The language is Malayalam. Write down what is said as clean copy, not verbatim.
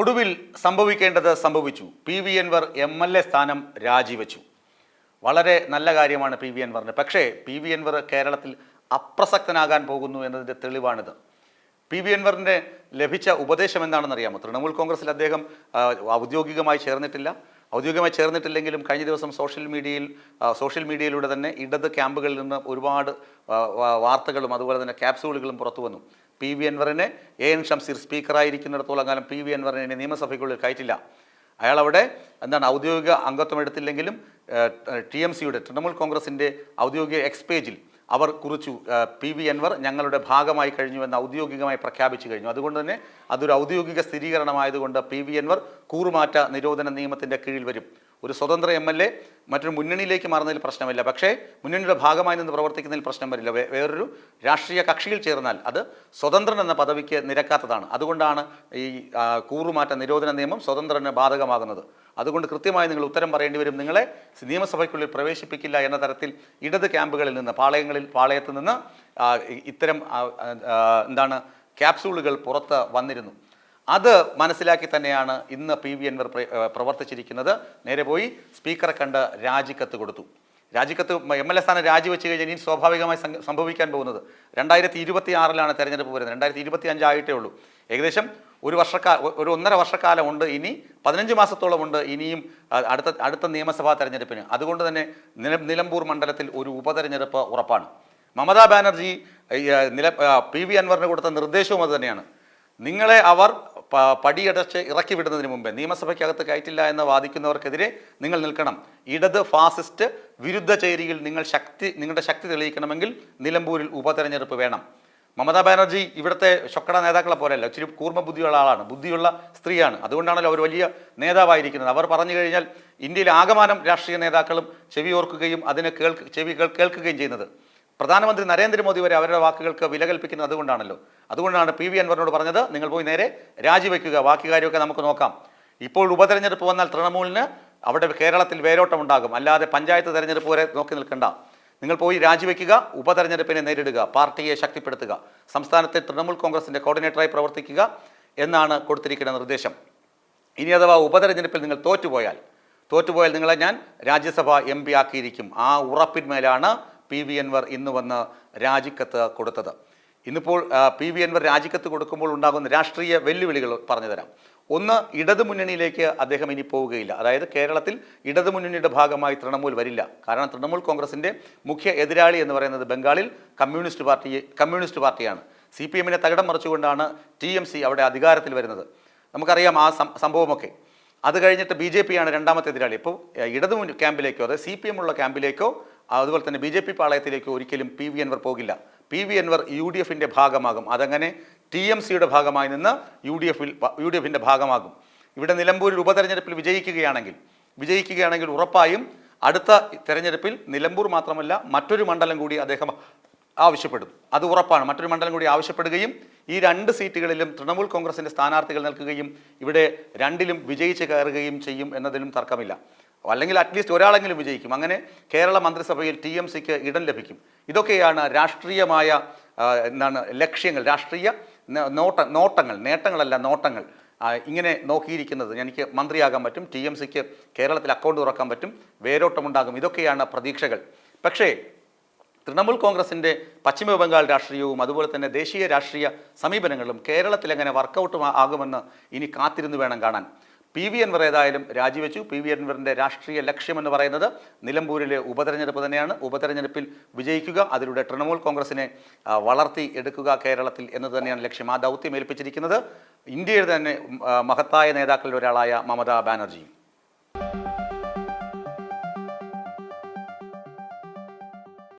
ഒടുവിൽ സംഭവിക്കേണ്ടത് സംഭവിച്ചു. പി വി അൻവർ MLA സ്ഥാനം രാജിവെച്ചു. വളരെ നല്ല കാര്യമാണ് പി വി അൻവറിന്. പക്ഷേ പി വി അൻവർ കേരളത്തിൽ അപ്രസക്തനാകാൻ പോകുന്നു എന്നതിൻ്റെ തെളിവാണിത്. പി വി അൻവറിൻ്റെ ലഭിച്ച ഉപദേശം എന്താണെന്ന് അറിയാമോ? തൃണമൂൽ കോൺഗ്രസിൽ അദ്ദേഹം ഔദ്യോഗികമായി ചേർന്നിട്ടില്ല. ഔദ്യോഗികമായി ചേർന്നിട്ടില്ലെങ്കിലും കഴിഞ്ഞ ദിവസം സോഷ്യൽ മീഡിയയിലൂടെ തന്നെ ഇടത് ക്യാമ്പുകളിൽ നിന്ന് ഒരുപാട് വാർത്തകളും അതുപോലെ തന്നെ ക്യാപ്സൂളുകളും പുറത്തു വന്നു. പി വി അൻവറിനെ AN ഷംസീർ സ്പീക്കറായിരിക്കുന്നിടത്തോളം കാലം പി വി അൻവറിനെ നിയമസഭയ്ക്കുള്ളിൽ കയറ്റില്ല. അയാൾ അവിടെ ഔദ്യോഗിക അംഗത്വം എടുത്തില്ലെങ്കിലും TMCയുടെ തൃണമൂൽ കോൺഗ്രസിൻ്റെ ഔദ്യോഗിക എക്സ് പേജിൽ അവർ കുറിച്ചു, പി വി അൻവർ ഞങ്ങളുടെ ഭാഗമായി കഴിഞ്ഞുവെന്ന് ഔദ്യോഗികമായി പ്രഖ്യാപിച്ചു കഴിഞ്ഞു. അതുകൊണ്ട് തന്നെ അതൊരു ഔദ്യോഗിക സ്ഥിരീകരണമായതുകൊണ്ട് പി വി അൻവർ കൂറുമാറ്റ നിരോധന നിയമത്തിൻ്റെ കീഴിൽ വരും. ഒരു സ്വതന്ത്ര MLA മറ്റൊരു മുന്നണിയിലേക്ക് മാറുന്നതിൽ പ്രശ്നമില്ല. പക്ഷേ മുന്നണിയുടെ ഭാഗമായി നിന്ന് പ്രവർത്തിക്കുന്നതിൽ പ്രശ്നം വരില്ല. വേറൊരു രാഷ്ട്രീയ കക്ഷിയിൽ ചേർന്നാൽ അത് സ്വതന്ത്രൻ എന്ന പദവിക്ക് നിരക്കാത്തതാണ്. അതുകൊണ്ടാണ് ഈ കൂറുമാറ്റ നിരോധന നിയമം സ്വതന്ത്രന് ബാധകമാകുന്നത്. അതുകൊണ്ട് കൃത്യമായി നിങ്ങൾ ഉത്തരം പറയേണ്ടി വരും. നിങ്ങളെ നിയമസഭയ്ക്കുള്ളിൽ പ്രവേശിപ്പിക്കില്ല എന്ന തരത്തിൽ ഇടത് ക്യാമ്പുകളിൽ നിന്ന് പാളയത്ത് നിന്ന് ഇത്തരം ക്യാപ്സൂളുകൾ പുറത്ത് വന്നിരുന്നു. അത് മനസ്സിലാക്കി തന്നെയാണ് ഇന്ന് പി വി അൻവർ പ്രവർത്തിച്ചിരിക്കുന്നത്. നേരെ പോയി സ്പീക്കറെ കണ്ട് രാജിക്കത്ത് കൊടുത്തു. രാജിക്കത്ത് MLA സ്ഥാനം രാജിവെച്ച് കഴിഞ്ഞാൽ ഇനി സ്വാഭാവികമായി സംഭവിക്കാൻ പോകുന്നത് 2026 തെരഞ്ഞെടുപ്പ് വരുന്നത്. 2025 ആയിട്ടേ ഉള്ളൂ. ഏകദേശം ഒരു 1.5 വർഷക്കാലം ഉണ്ട്. ഇനി 15 മാസത്തോളം ഉണ്ട് ഇനിയും അടുത്ത നിയമസഭാ തെരഞ്ഞെടുപ്പിന്. അതുകൊണ്ട് തന്നെ നിലമ്പൂർ മണ്ഡലത്തിൽ ഒരു ഉപതെരഞ്ഞെടുപ്പ് ഉറപ്പാണ്. മമതാ ബാനർജി പി വി അൻവറിന് കൊടുത്ത നിർദ്ദേശവും അത് തന്നെയാണ്. നിങ്ങളെ അവർ പടിയടച്ച് ഇറക്കി വിടുന്നതിന് മുമ്പേ നിയമസഭയ്ക്കകത്ത് കയറ്റില്ല എന്ന് വാദിക്കുന്നവർക്കെതിരെ നിങ്ങൾ നിൽക്കണം. ഇടത് ഫാസിസ്റ്റ് വിരുദ്ധ ചേരിയിൽ നിങ്ങളുടെ ശക്തി തെളിയിക്കണമെങ്കിൽ നിലമ്പൂരിൽ ഉപതെരഞ്ഞെടുപ്പ് വേണം. മമതാ ബാനർജി ഇവിടുത്തെ ശൊക്കട നേതാക്കളെ പോലെയല്ല, ഇച്ചിരി കൂർമ്മ ബുദ്ധിയുള്ള ആളാണ്, ബുദ്ധിയുള്ള സ്ത്രീയാണ്. അതുകൊണ്ടാണല്ലോ അവർ വലിയ നേതാവായിരിക്കുന്നത്. അവർ പറഞ്ഞു കഴിഞ്ഞാൽ ഇന്ത്യയിലെ ആകമാനം രാഷ്ട്രീയ നേതാക്കളും ചെവി ഓർക്കുകയും അതിനെ കേൾക്കുകയും ചെയ്യുന്നത്. പ്രധാനമന്ത്രി നരേന്ദ്രമോദി വരെ അവരുടെ വാക്കുകൾക്ക് വില കൽപ്പിക്കുന്നത് അതുകൊണ്ടാണ് പി വി അൻവറിനോട് പറഞ്ഞത്, നിങ്ങൾ പോയി നേരെ രാജിവെക്കുക, ബാക്കി കാര്യമൊക്കെ നമുക്ക് നോക്കാം. ഇപ്പോൾ ഉപതെരഞ്ഞെടുപ്പ് വന്നാൽ തൃണമൂലിന് അവിടെ കേരളത്തിൽ വേരോട്ടം ഉണ്ടാകും. അല്ലാതെ പഞ്ചായത്ത് തെരഞ്ഞെടുപ്പ് വരെ നോക്കി നിൽക്കണ്ട. നിങ്ങൾ പോയി രാജിവെക്കുക, ഉപതെരഞ്ഞെടുപ്പിനെ നേരിടുക, പാർട്ടിയെ ശക്തിപ്പെടുത്തുക, സംസ്ഥാനത്തെ തൃണമൂൽ കോൺഗ്രസിൻ്റെ കോർഡിനേറ്ററായി പ്രവർത്തിക്കുക എന്നാണ് കൊടുത്തിരിക്കുന്ന നിർദ്ദേശം. ഇനി അഥവാ ഉപതെരഞ്ഞെടുപ്പിൽ നിങ്ങൾ തോറ്റുപോയാൽ നിങ്ങളെ ഞാൻ രാജ്യസഭ MP ആക്കിയിരിക്കും. ആ ഉറപ്പിന്മേലാണ് പി വി അൻവർ ഇന്ന് വന്ന് രാജിക്കത്ത് കൊടുത്തത്. ഇന്നിപ്പോൾ പി വി അൻവർ രാജിക്കത്ത് കൊടുക്കുമ്പോൾ ഉണ്ടാകുന്ന രാഷ്ട്രീയ വെല്ലുവിളികൾ പറഞ്ഞു തരാം. ഒന്ന്, ഇടതുമുന്നണിയിലേക്ക് അദ്ദേഹം ഇനി പോവുകയില്ല. അതായത് കേരളത്തിൽ ഇടതുമുന്നണിയുടെ ഭാഗമായി തൃണമൂൽ വരില്ല. കാരണം തൃണമൂൽ കോൺഗ്രസിൻ്റെ മുഖ്യ എതിരാളി എന്ന് പറയുന്നത് ബംഗാളിൽ കമ്മ്യൂണിസ്റ്റ് പാർട്ടിയാണ്. CPM-നെ തകിടം മറിച്ചുകൊണ്ടാണ് TMC അവിടെ അധികാരത്തിൽ വരുന്നത്. നമുക്കറിയാം ആ സംഭവമൊക്കെ. അത് കഴിഞ്ഞിട്ട് BJP ആണ് രണ്ടാമത്തെ എതിരാളി. ഇപ്പോൾ ഇടതു ക്യാമ്പിലേക്കോ അതായത് CPM ഉള്ള ക്യാമ്പിലേക്കോ അതുപോലെ തന്നെ BJP പാളയത്തിലേക്കോ ഒരിക്കലും പി വി അൻവർ പോകില്ല. പി വി അൻവർ UDF-ന്റെ ഭാഗമാകും. അതങ്ങനെ TMC-യുടെ ഭാഗമായി നിന്ന് UDF-ന്റെ ഭാഗമാകും. ഇവിടെ നിലമ്പൂരിൽ ഉപതെരഞ്ഞെടുപ്പിൽ വിജയിക്കുകയാണെങ്കിൽ ഉറപ്പായും അടുത്ത തെരഞ്ഞെടുപ്പിൽ നിലമ്പൂർ മാത്രമല്ല മറ്റൊരു മണ്ഡലം കൂടി അദ്ദേഹം ആവശ്യപ്പെടും. അത് ഉറപ്പാണ്. മറ്റൊരു മണ്ഡലം കൂടി ആവശ്യപ്പെടുകയും ഈ 2 സീറ്റുകളിലും തൃണമൂൽ കോൺഗ്രസിൻ്റെ സ്ഥാനാർത്ഥികൾ നിൽക്കുകയും ഇവിടെ 2ലും വിജയിച്ച് കയറുകയും ചെയ്യും എന്നതിലും തർക്കമില്ല. അല്ലെങ്കിൽ അറ്റ്ലീസ്റ്റ് ഒരാളെങ്കിലും വിജയിക്കും. അങ്ങനെ കേരള മന്ത്രിസഭയിൽ TMC-ക്ക് ഇടം ലഭിക്കും. ഇതൊക്കെയാണ് രാഷ്ട്രീയമായ ലക്ഷ്യങ്ങൾ, രാഷ്ട്രീയ നേട്ടങ്ങൾ ഇങ്ങനെ നോക്കിയിരിക്കുന്നത്. എനിക്ക് മന്ത്രിയാകാൻ പറ്റും, TMC-ക്ക് കേരളത്തിൽ അക്കൗണ്ട് തുറക്കാൻ പറ്റും, വേരോട്ടമുണ്ടാകും. ഇതൊക്കെയാണ് പ്രതീക്ഷകൾ. പക്ഷേ തൃണമൂൽ കോൺഗ്രസിൻ്റെ പശ്ചിമ ബംഗാൾ രാഷ്ട്രീയവും അതുപോലെ തന്നെ ദേശീയ രാഷ്ട്രീയ സമീപനങ്ങളും കേരളത്തിൽ എങ്ങനെ വർക്കൗട്ട് ആകുമെന്ന് ഇനി കാത്തിരുന്ന് വേണം കാണാൻ. പി വി അൻവർ ഏതായാലും രാജിവെച്ചു. പി വി അൻവറിൻ്റെ രാഷ്ട്രീയ ലക്ഷ്യമെന്ന് പറയുന്നത് നിലമ്പൂരിലെ ഉപതെരഞ്ഞെടുപ്പ് തന്നെയാണ്. ഉപതെരഞ്ഞെടുപ്പിൽ വിജയിക്കുക, അതിലൂടെ തൃണമൂൽ കോൺഗ്രസിനെ വളർത്തി എടുക്കുക കേരളത്തിൽ എന്നത് തന്നെയാണ് ലക്ഷ്യം. ആ ദൗത്യം ഏൽപ്പിച്ചിരിക്കുന്നത് ഇന്ത്യയുടെ തന്നെ മഹത്തായ നേതാക്കളിൽ ഒരാളായ മമതാ ബാനർജി.